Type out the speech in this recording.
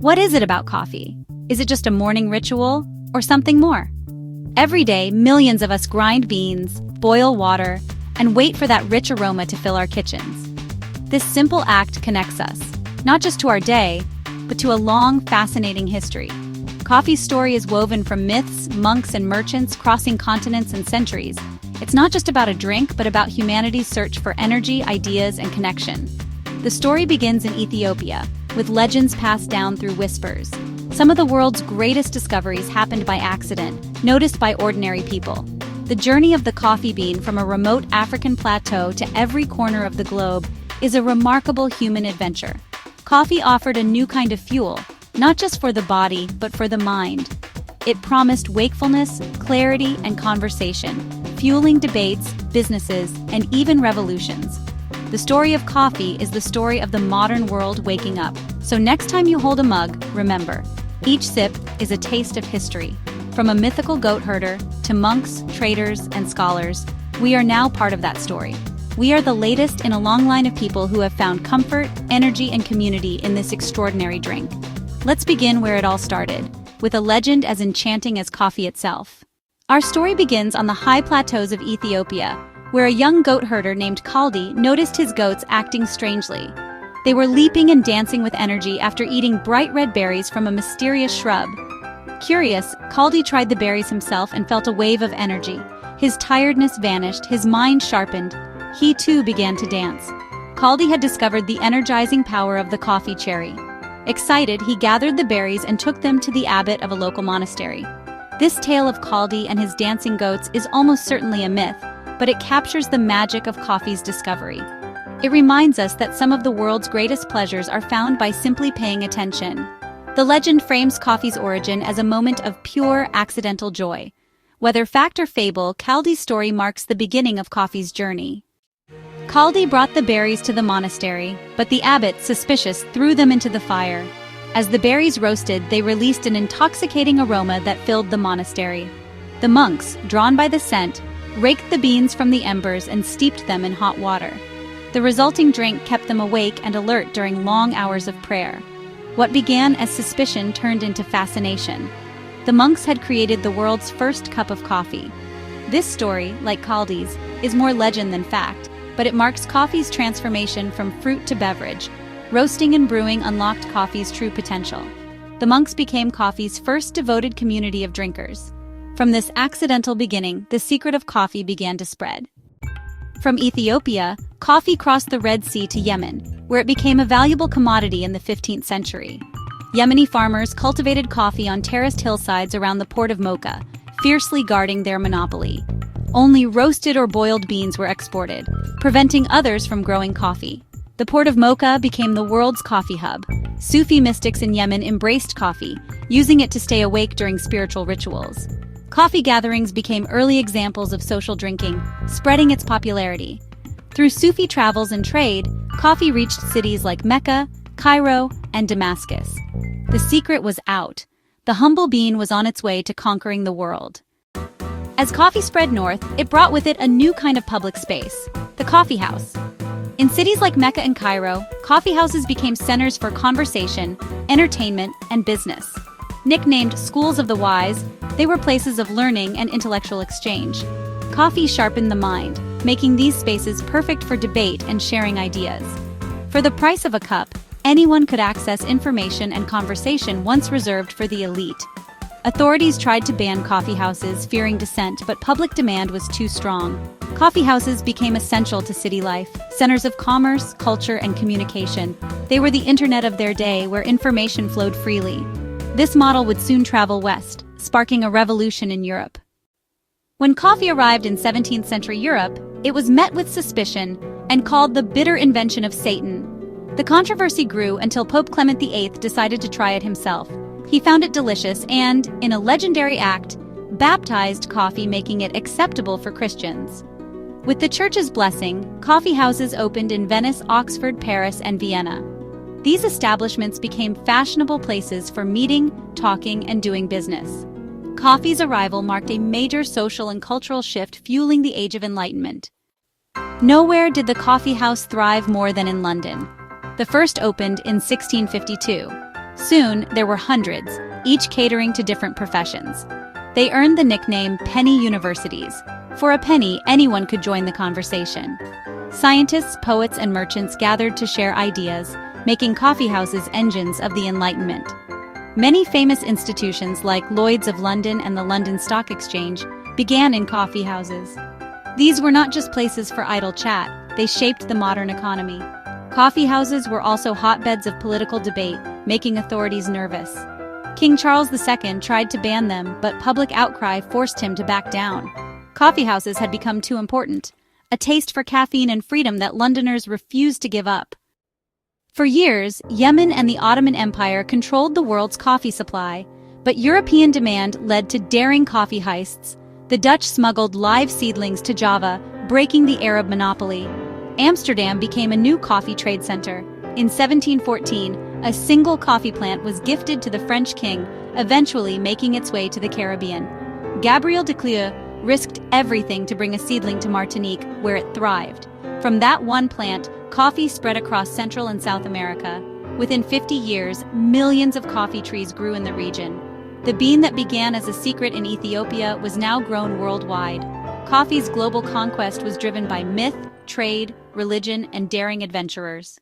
What is it about coffee? Is it just a morning ritual or something more? Every day, millions of us grind beans, boil water, and wait for that rich aroma to fill our kitchens. This simple act connects us, not just to our day, but to a long, fascinating history. Coffee's story is woven from myths, monks, and merchants crossing continents and centuries. It's not just about a drink, but about humanity's search for energy, ideas, and connection. The story begins in Ethiopia, with legends passed down through whispers. Some of the world's greatest discoveries happened by accident, noticed by ordinary people. The journey of the coffee bean from a remote African plateau to every corner of the globe is a remarkable human adventure. Coffee offered a new kind of fuel, not just for the body, but for the mind. It promised wakefulness, clarity, and conversation, fueling debates, businesses, and even revolutions. The story of coffee is the story of the modern world waking up. So next time you hold a mug, remember, each sip is a taste of history. From a mythical goat herder to monks, traders, and scholars, we are now part of that story. We are the latest in a long line of people who have found comfort, energy, and community in this extraordinary drink. Let's begin where it all started, with a legend as enchanting as coffee itself. Our story begins on the high plateaus of Ethiopia, where a young goat herder named Kaldi noticed his goats acting strangely. They were leaping and dancing with energy after eating bright red berries from a mysterious shrub. Curious, Kaldi tried the berries himself and felt a wave of energy. His tiredness vanished, his mind sharpened. He too began to dance. Kaldi had discovered the energizing power of the coffee cherry. Excited, he gathered the berries and took them to the abbot of a local monastery. This tale of Kaldi and his dancing goats is almost certainly a myth, but it captures the magic of coffee's discovery. It reminds us that some of the world's greatest pleasures are found by simply paying attention. The legend frames coffee's origin as a moment of pure, accidental joy. Whether fact or fable, Kaldi's story marks the beginning of coffee's journey. Kaldi brought the berries to the monastery, but the abbot, suspicious, threw them into the fire. As the berries roasted, they released an intoxicating aroma that filled the monastery. The monks, drawn by the scent, raked the beans from the embers and steeped them in hot water. The resulting drink kept them awake and alert during long hours of prayer. What began as suspicion turned into fascination. The monks had created the world's first cup of coffee. This story, like Kaldi's, is more legend than fact, but it marks coffee's transformation from fruit to beverage. Roasting and brewing unlocked coffee's true potential. The monks became coffee's first devoted community of drinkers. From this accidental beginning, the secret of coffee began to spread. From Ethiopia, coffee crossed the Red Sea to Yemen, where it became a valuable commodity in the 15th century. Yemeni farmers cultivated coffee on terraced hillsides around the port of Mocha, fiercely guarding their monopoly. Only roasted or boiled beans were exported, preventing others from growing coffee. The port of Mocha became the world's coffee hub. Sufi mystics in Yemen embraced coffee, using it to stay awake during spiritual rituals. Coffee gatherings became early examples of social drinking, spreading its popularity. Through Sufi travels and trade, coffee reached cities like Mecca, Cairo, and Damascus. The secret was out. The humble bean was on its way to conquering the world. As coffee spread north, it brought with it a new kind of public space, the coffee house. In cities like Mecca and Cairo, coffee houses became centers for conversation, entertainment, and business. Nicknamed schools of the wise, they were places of learning and intellectual exchange. Coffee sharpened the mind, making these spaces perfect for debate and sharing ideas. For the price of a cup, anyone could access information and conversation once reserved for the elite. Authorities tried to ban coffee houses, fearing dissent, but public demand was too strong. Coffee houses became essential to city life, centers of commerce, culture, and communication. They were the internet of their day, where information flowed freely. This model would soon travel west, sparking a revolution in Europe. When coffee arrived in 17th century Europe, it was met with suspicion and called the bitter invention of Satan. The controversy grew until Pope Clement VIII decided to try it himself. He found it delicious and, in a legendary act, baptized coffee, making it acceptable for Christians. With the Church's blessing, coffee houses opened in Venice, Oxford, Paris, and Vienna. These establishments became fashionable places for meeting, talking, and doing business. Coffee's arrival marked a major social and cultural shift, fueling the Age of Enlightenment. Nowhere did the coffee house thrive more than in London. The first opened in 1652. Soon, there were hundreds, each catering to different professions. They earned the nickname penny universities. For a penny, anyone could join the conversation. Scientists, poets, and merchants gathered to share ideas, making coffeehouses engines of the Enlightenment. Many famous institutions like Lloyd's of London and the London Stock Exchange began in coffeehouses. These were not just places for idle chat, they shaped the modern economy. Coffeehouses were also hotbeds of political debate, making authorities nervous. King Charles II tried to ban them, but public outcry forced him to back down. Coffeehouses had become too important, a taste for caffeine and freedom that Londoners refused to give up. For years, Yemen and the Ottoman Empire controlled the world's coffee supply, but European demand led to daring coffee heists. The Dutch smuggled live seedlings to Java, breaking the Arab monopoly. Amsterdam became a new coffee trade center. In 1714, a single coffee plant was gifted to the French king, eventually making its way to the Caribbean. Gabriel de Clieu risked everything to bring a seedling to Martinique, where it thrived. From that one plant, coffee spread across Central and South America. Within 50 years, millions of coffee trees grew in the region. The bean that began as a secret in Ethiopia was now grown worldwide. Coffee's global conquest was driven by myth, trade, religion, and daring adventurers.